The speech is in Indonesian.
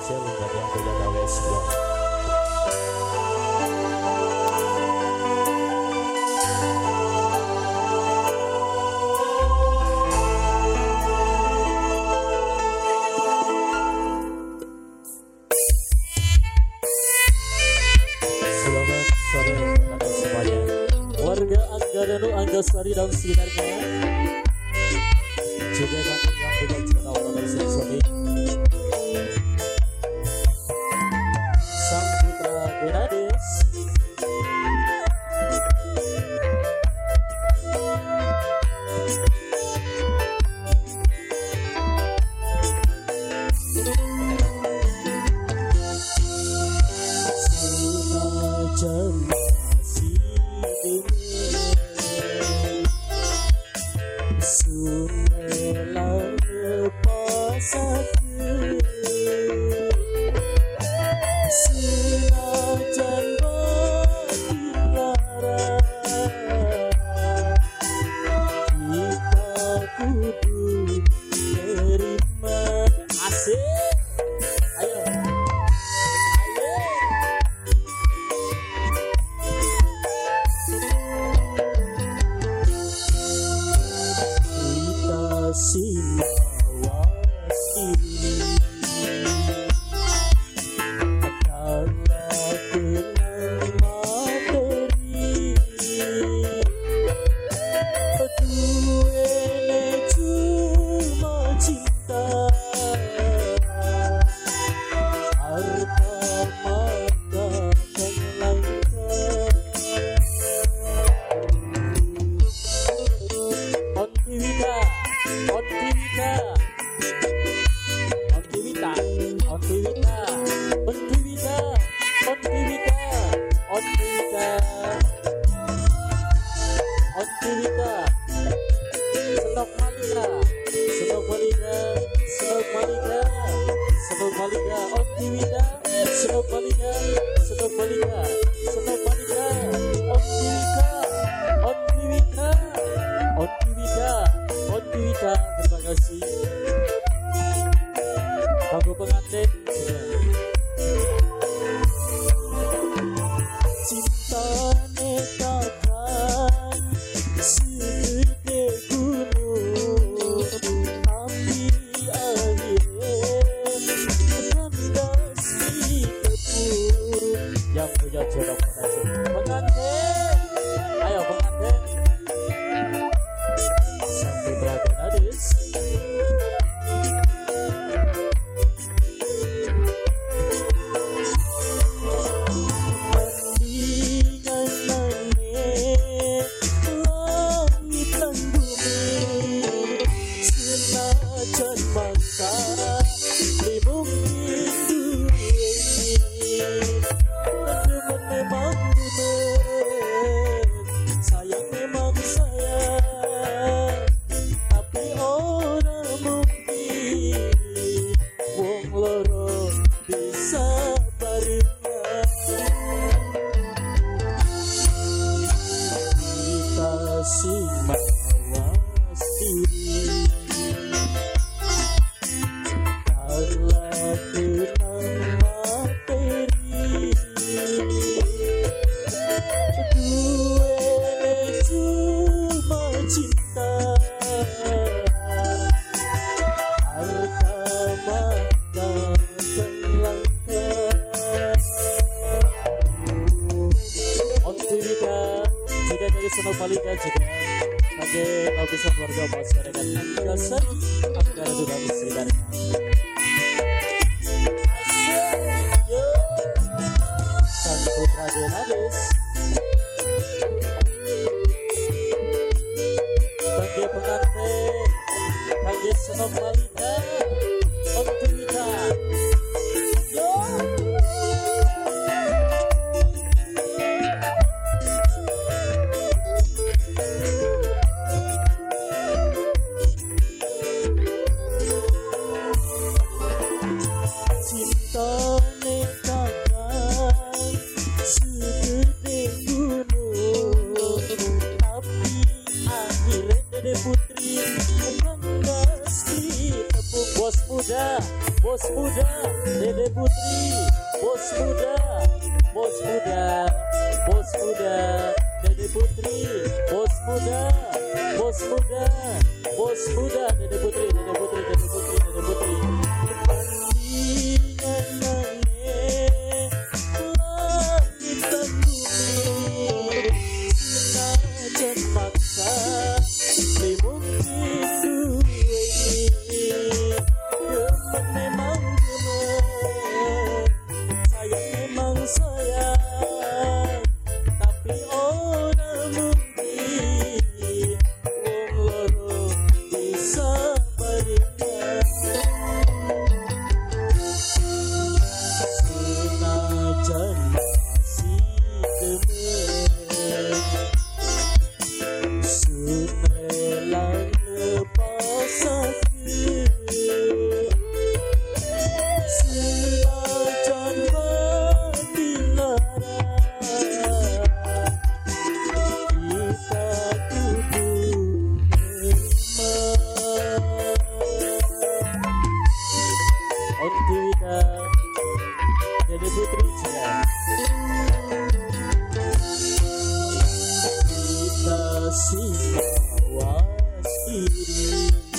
spesial buat yang udah gawe sebuah. Selamat sore teman-teman semuanya, warga Anggara Anggasari dan sekitarnya, juga kami yang punya channel Total Symphony, Sang Putra Genades, Senajan masih dengar Sunela lepas aku, senajan berdilara kita kudu terima. Asik, ayo ayo. Kita simawas diri adalah kenang materi, duene cuma cinta, harta mata dan langka. Ontiwita, Ontiwita, Ontiwita, Ontiwita, Ontiwita, Ontiwita, Ontiwita, Ontiwita, Senok Malika, Senok Malika, Senok Malika, Senok Malika, Ontiwita, Senok Malika, Senok Malika, Senok Malika, Ontiwita, Ontiwita, Ontiwita, Ontiwita, terima kasih. Bangku pengantin, cinta netakan segede gunung, tapi akhirnya kandas di tepung. Yang punya jodoh pengantin, ayo pengantin. Sang Putra Genades, mendingan nane langit dan bumi, senajan mangsa limung itu ini. Teman memang bener, sayang memang sayang, tapi orang mungkin wong loro bisa barengan. Kita simawas diri kalah kenang materi, duene cuma cinta, harta mata dan langka. Ontiwita juga dari Senok Malika, juga sebagai lapisan warga masyarakat Anggasari Anggara dan sekitarnya. Yo, Sang Putra Genades, bagi pengantin, bagi Senok Malika, Ontiwita. Yo, cinta netakan segede gunung, tapi akhirnya Dede Putri kandas di tepung. Bos muda, bos bos muda Dede Putri, bos muda, bos muda, bos muda Dede Putri, bos muda, bos muda, bos muda Dede Putri, Dede Putri, Dede Putri, Dede Putri. Bandingan nangis langit dan bumi, senajan maksa mungkin dua ini gemen memang gemen, sayang memang sayang, tapi orang mungkin wong loro bisa berikan. Senajan masih demen, sun rela lepas sakit, senajan batin lara, kita kudu nerima. Untuk kita Dede Putri Jaya, kita simak was kiri.